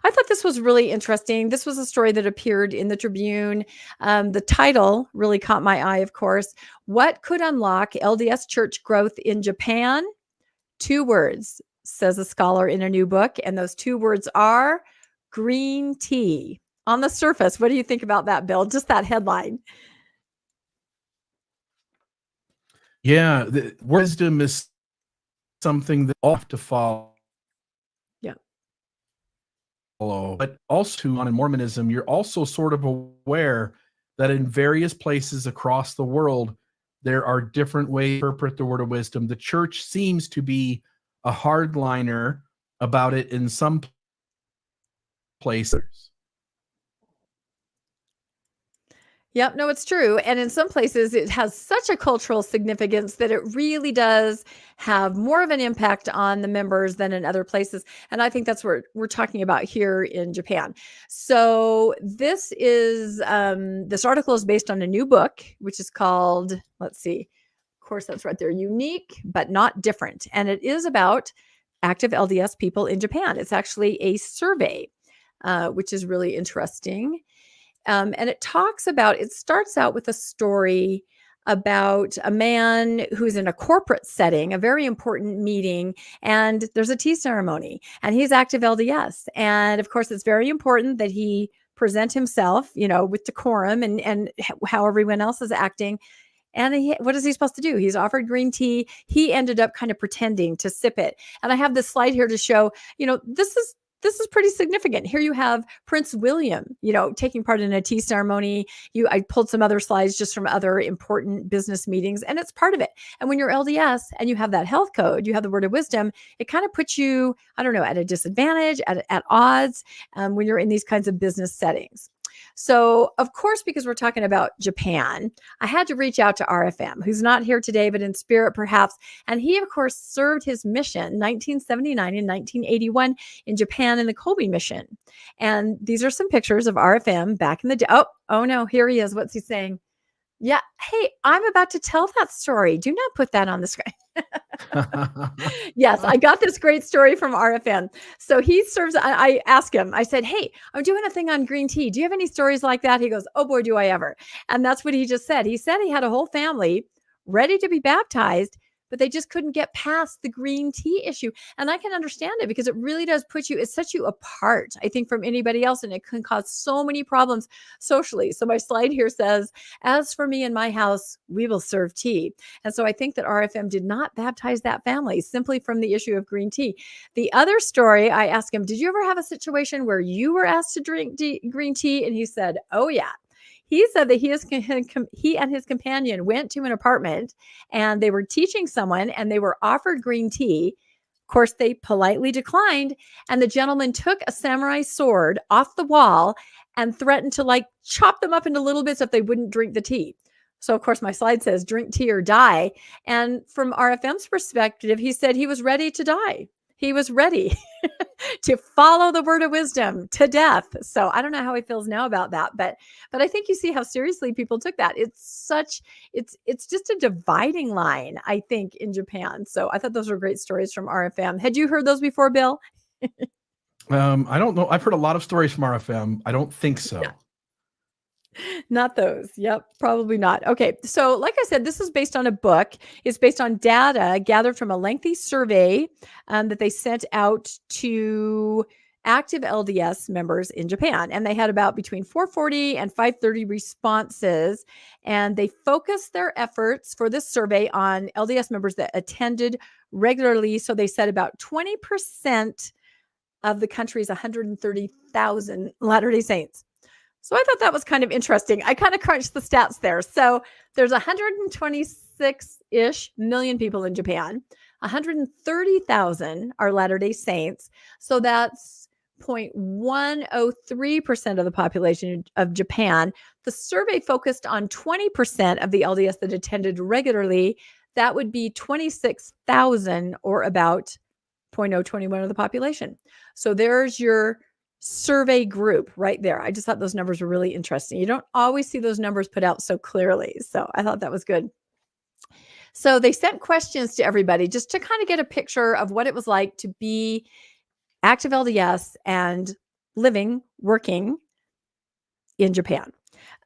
I thought this was really interesting. This was a story that appeared in the Tribune. The title really caught my eye, of course. What could unlock LDS church growth in Japan? 2 words, says a scholar in a new book. And those 2 words are green tea. On the surface, what do you think about that, Bill? Just that headline. Yeah, the wisdom is something that ought to follow. Yeah. But also in Mormonism, you're also sort of aware that in various places across the world, there are different ways to interpret the word of wisdom. The church seems to be a hardliner about it in some places. Yep, no, it's true. And in some places, it has such a cultural significance that it really does have more of an impact on the members than in other places. And I think that's what we're talking about here in Japan. So this article is based on a new book, which is called, let's see, of course, that's right there, Unique, but Not Different. And it is about active LDS people in Japan. It's actually a survey, which is really interesting. And it starts out with a story about a man who's in a corporate setting, a very important meeting, and there's a tea ceremony, and he's active LDS. And of course, it's very important that he present himself, with decorum and how everyone else is acting. And what is he supposed to do? He's offered green tea. He ended up kind of pretending to sip it. And I have this slide here to show, this is pretty significant. Here you have Prince William, taking part in a tea ceremony. I pulled some other slides just from other important business meetings, and it's part of it. And when you're LDS and you have that health code, you have the word of wisdom, it kind of puts you, at a disadvantage, at odds when you're in these kinds of business settings. So, of course, because we're talking about Japan, I had to reach out to RFM, who's not here today, but in spirit perhaps. And he, of course, served his mission 1979 and 1981 in Japan in the Kobe mission. And these are some pictures of RFM back in the day. Oh no, here he is. What's he saying? Yeah. Hey, I'm about to tell that story. Do not put that on the screen. Yes, I got this great story from RFN. So he serves, I asked him, I said, hey, I'm doing a thing on green tea. Do you have any stories like that? He goes, oh boy, do I ever. And that's what he just said. He said he had a whole family ready to be baptized, but they just couldn't get past the green tea issue. And I can understand it because it really does it sets you apart, I think, from anybody else. And it can cause so many problems socially. So my slide here says, as for me and my house, we will serve tea. And so I think that RFM did not baptize that family simply from the issue of green tea. The other story, I asked him, did you ever have a situation where you were asked to drink green tea? And he said, oh yeah. He said that he and his companion went to an apartment and they were teaching someone and they were offered green tea. Of course, they politely declined. And the gentleman took a samurai sword off the wall and threatened to chop them up into little bits if they wouldn't drink the tea. So, of course, my slide says drink tea or die. And from RFM's perspective, he said he was ready to die. He was ready to follow the word of wisdom to death. So I don't know how he feels now about that, but I think you see how seriously people took that. It's just a dividing line, I think, in Japan. So I thought those were great stories from RFM. Had you heard those before, Bill? I don't know. I've heard a lot of stories from RFM. I don't think so. Yeah. Not those. Yep, probably not. Okay, so like I said, this is based on a book. It's based on data gathered from a lengthy survey that they sent out to active LDS members in Japan. And they had about between 440 and 530 responses. And they focused their efforts for this survey on LDS members that attended regularly. So they said about 20% of the country's 130,000 Latter-day Saints. So I thought that was kind of interesting. I kind of crunched the stats there. So there's 126-ish million people in Japan. 130,000 are Latter-day Saints. So that's 0.103% of the population of Japan. The survey focused on 20% of the LDS that attended regularly. That would be 26,000 or about 0.021 of the population. So there's your survey group right there. I just thought those numbers were really interesting. You don't always see those numbers put out so clearly. So I thought that was good. So they sent questions to everybody just to kind of get a picture of what it was like to be active LDS and living, working in Japan.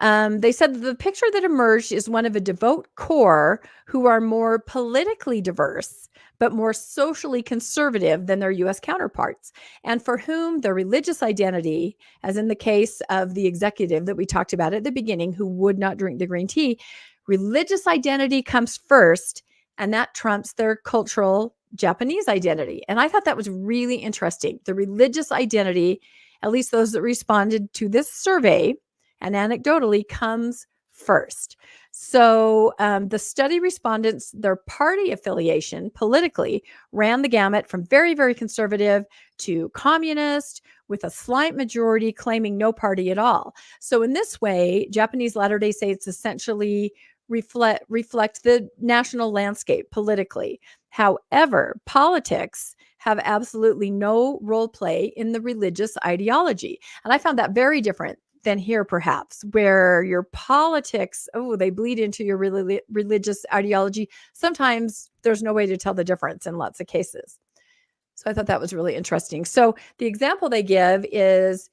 They said that the picture that emerged is one of a devout core who are more politically diverse, but more socially conservative than their US counterparts, and for whom their religious identity, as in the case of the executive that we talked about at the beginning, who would not drink the green tea, religious identity comes first, and that trumps their cultural Japanese identity. And I thought that was really interesting. The religious identity, at least those that responded to this survey, and anecdotally comes first. So the study respondents, their party affiliation politically ran the gamut from very, very conservative to communist, with a slight majority claiming no party at all. So in this way, Japanese Latter-day Saints essentially reflect the national landscape politically. However, politics have absolutely no role play in the religious ideology. And I found that very different than here, perhaps, where your politics, they bleed into your religious ideology. Sometimes there's no way to tell the difference in lots of cases. So I thought that was really interesting. So the example they give is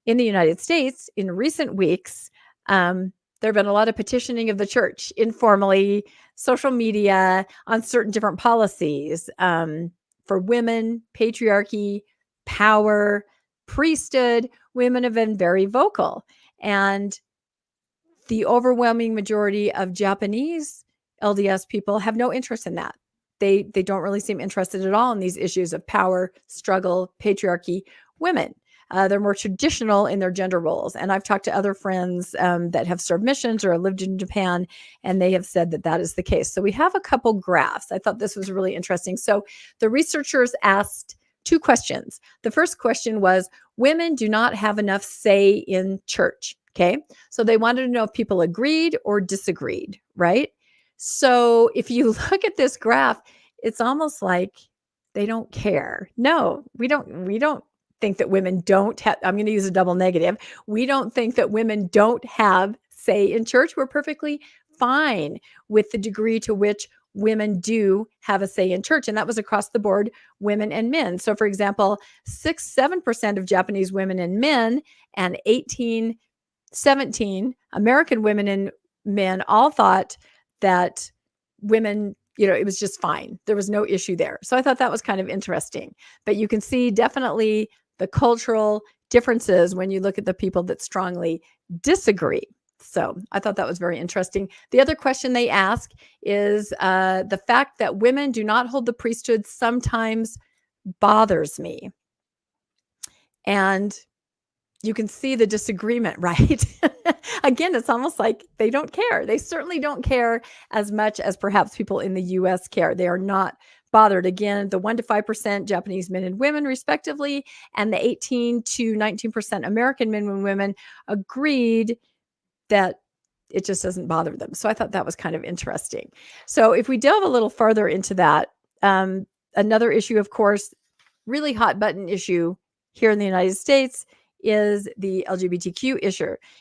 in the United States in recent weeks, there have been a lot of petitioning of the church informally, social media, on certain different policies for women, patriarchy, power, priesthood. Women have been very vocal. And the overwhelming majority of Japanese LDS people have no interest in that. They don't really seem interested at all in these issues of power, struggle, patriarchy, women. They're more traditional in their gender roles. And I've talked to other friends that have served missions or lived in Japan, and they have said that that is the case. So we have a couple graphs. I thought this was really interesting. So the researchers asked 2 questions. The first question was, women do not have enough say in church. Okay. So they wanted to know if people agreed or disagreed, right? So if you look at this graph, it's almost like they don't care. No, we don't think that women don't have, I'm going to use a double negative. We don't think that women don't have say in church. We're perfectly fine with the degree to which women do have a say in church. And that was across the board, women and men. So for example, 7% of Japanese women and men and 17 American women and men all thought that women, it was just fine. There was no issue there. So I thought that was kind of interesting. But you can see definitely the cultural differences when you look at the people that strongly disagree. So I thought that was very interesting. The other question they ask is the fact that women do not hold the priesthood sometimes bothers me. And you can see the disagreement, right? Again, it's almost like they don't care. They certainly don't care as much as perhaps people in the US care. They are not bothered. Again, the 1 to 5% Japanese men and women, respectively, and the 18 to 19% American men and women agreed that it just doesn't bother them. So I thought that was kind of interesting. So if we delve a little further into that, another issue, of course, really hot button issue here in the United States is the LGBTQ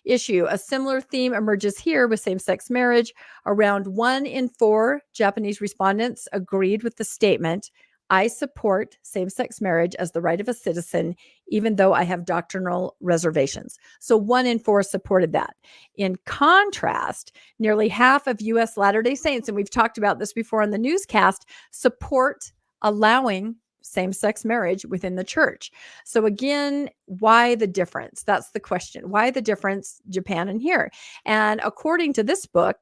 issue. A similar theme emerges here with same-sex marriage. Around 1 in 4 Japanese respondents agreed with the statement, I support same-sex marriage as the right of a citizen, even though I have doctrinal reservations. So 1 in 4 supported that. In contrast, nearly half of U.S. Latter-day Saints, and we've talked about this before on the newscast, support allowing same-sex marriage within the church. So again, why the difference? That's the question. Why the difference, Japan and here? And according to this book,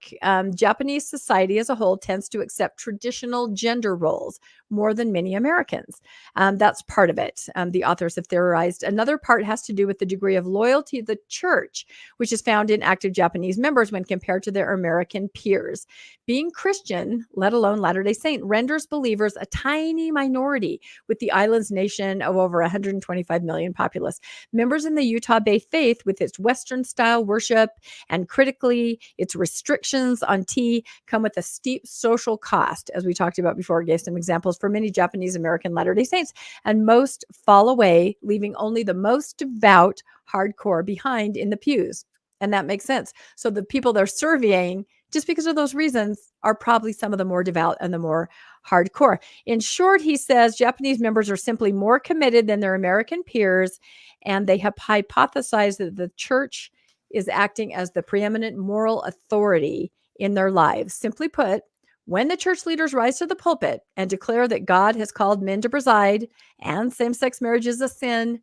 Japanese society as a whole tends to accept traditional gender roles more than many Americans. That's part of it. The authors have theorized. Another part has to do with the degree of loyalty to the church, which is found in active Japanese members when compared to their American peers. Being Christian, let alone Latter-day Saint, renders believers a tiny minority with the island's nation of over 125 million populace. Members in the Utah Bay faith, with its Western-style worship and critically its restrictions on tea, come with a steep social cost. As we talked about before, I gave some examples for many Japanese American Latter-day Saints, and most fall away, leaving only the most devout hardcore behind in the pews. And that makes sense. So the people they're surveying, just because of those reasons, are probably some of the more devout and the more hardcore. In short, he says Japanese members are simply more committed than their American peers, and they have hypothesized that the church is acting as the preeminent moral authority in their lives. Simply put, when the church leaders rise to the pulpit and declare that God has called men to preside and same-sex marriage is a sin,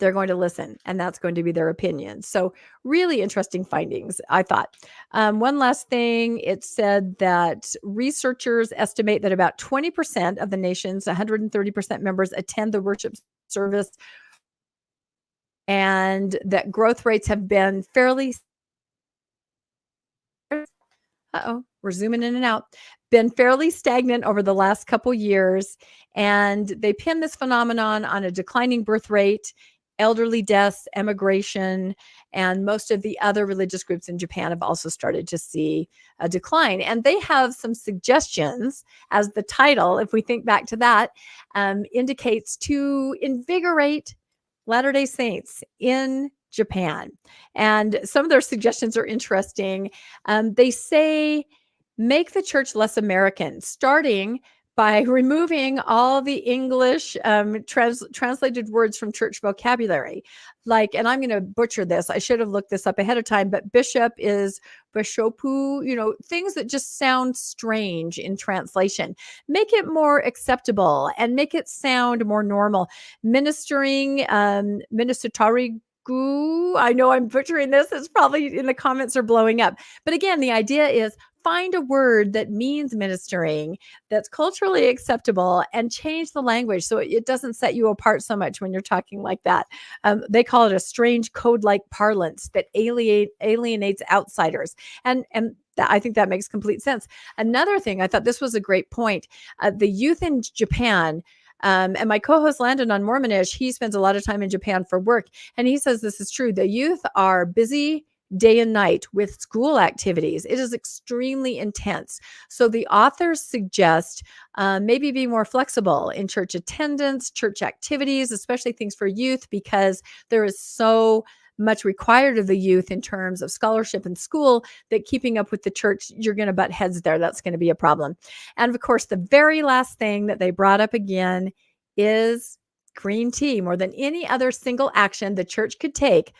they're going to listen, and that's going to be their opinion. So really interesting findings, I thought. One last thing, it said that researchers estimate that about 20% of the nation's 130% members attend the worship service, and that growth rates have been fairly we're zooming in and out, been fairly stagnant over the last couple years. And they pin this phenomenon on a declining birth rate, elderly deaths, emigration, and most of the other religious groups in Japan have also started to see a decline. And they have some suggestions, as the title, if we think back to that, indicates, to invigorate Latter-day Saints in Japan. And some of their suggestions are interesting. They say, make the church less American, starting by removing all the English translated words from church vocabulary. Like, and I'm going to butcher this, I should have looked this up ahead of time, but bishop is bishopu, things that just sound strange in translation. Make it more acceptable and make it sound more normal. Ministering, ministratari. I know I'm butchering this. It's probably in the comments are blowing up. But again, the idea is find a word that means ministering, that's culturally acceptable, and change the language so it doesn't set you apart so much when you're talking like that. They call it a strange code-like parlance that alienates outsiders. And I think that makes complete sense. Another thing, I thought this was a great point. The youth in Japan, and my co-host Landon on Mormonish, he spends a lot of time in Japan for work. And he says this is true. The youth are busy day and night with school activities. It is extremely intense. So the authors suggest maybe be more flexible in church attendance, church activities, especially things for youth, because there is so much required of the youth in terms of scholarship and school that keeping up with the church, you're going to butt heads there. That's going to be a problem. And of course, the very last thing that they brought up again is green tea. More than any other single action the church could take,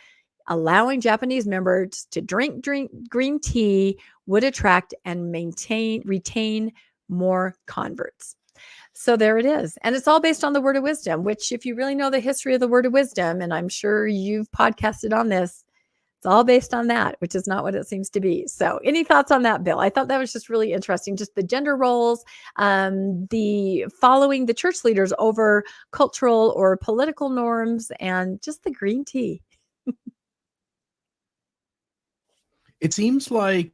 allowing Japanese members to drink green tea would attract and retain more converts. So there it is. And it's all based on the Word of Wisdom, which, if you really know the history of the Word of Wisdom, and I'm sure you've podcasted on this, it's all based on that, which is not what it seems to be. So any thoughts on that, Bill? I thought that was just really interesting. Just the gender roles, the following the church leaders over cultural or political norms, and just the green tea. It seems like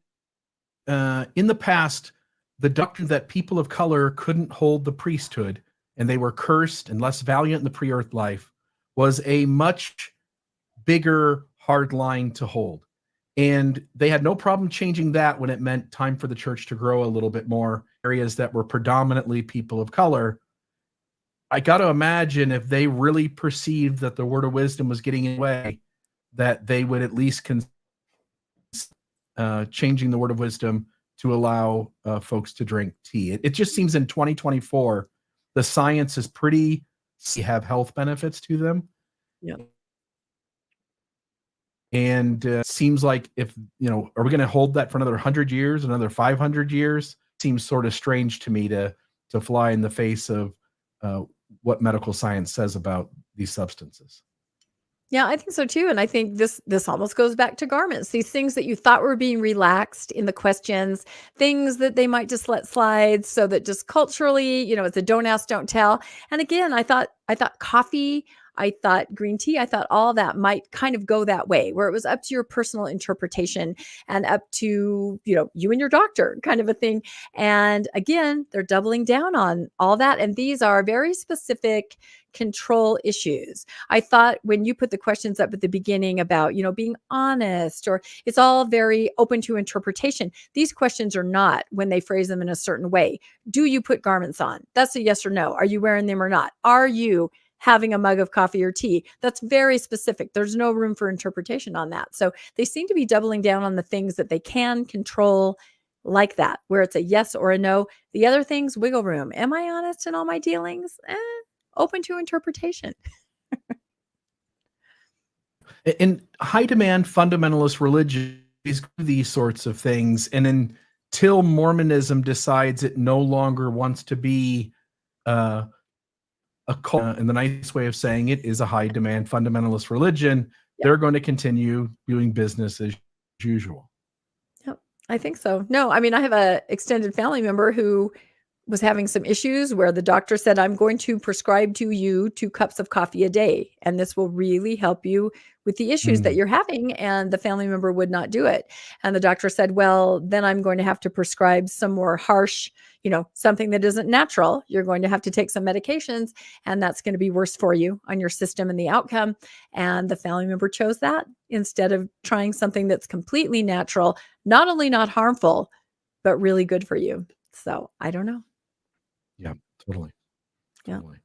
in the past, the doctrine that people of color couldn't hold the priesthood and they were cursed and less valiant in the pre-earth life was a much bigger hard line to hold. And they had no problem changing that when it meant time for the church to grow a little bit more, areas that were predominantly people of color. I got to imagine if they really perceived that the Word of Wisdom was getting in the way, that they would at least consider changing the Word of Wisdom to allow folks to drink tea. It just seems in 2024, the science is pretty, have health benefits to them. Yeah. And seems like if, are we going to hold that for another 100 years, another 500 years? Seems sort of strange to me to fly in the face of what medical science says about these substances. Yeah, I think so too. And I think this almost goes back to garments. These things that you thought were being relaxed in the questions, things that they might just let slide so that just culturally, it's a don't ask, don't tell. And again, I thought coffee, I thought green tea, I thought all that might kind of go that way, where it was up to your personal interpretation and up to, you and your doctor kind of a thing. And again, they're doubling down on all that. And these are very specific control issues. I thought when you put the questions up at the beginning about, being honest, or it's all very open to interpretation. These questions are not when they phrase them in a certain way. Do you put garments on? That's a yes or no. Are you wearing them or not? Are you having a mug of coffee or tea? That's very specific. There's no room for interpretation on that. So they seem to be doubling down on the things that they can control like that, where it's a yes or a no. The other things, wiggle room. Am I honest in all my dealings? Open to interpretation. In high demand fundamentalist religion, these sorts of things, and until Mormonism decides it no longer wants to be a cult, and the nice way of saying it is a high demand fundamentalist religion, they're going to continue doing business as usual. Yep, I think so. No, I mean, I have a extended family member who was having some issues where the doctor said, I'm going to prescribe to you 2 cups of coffee a day, and this will really help you with the issues that you're having. And the family member would not do it. And the doctor said, well, then I'm going to have to prescribe some more harsh, something that isn't natural. You're going to have to take some medications, and that's going to be worse for you on your system and the outcome. And the family member chose that instead of trying something that's completely natural, not only not harmful, but really good for you. So I don't know. Yeah, totally. Yeah. Totally.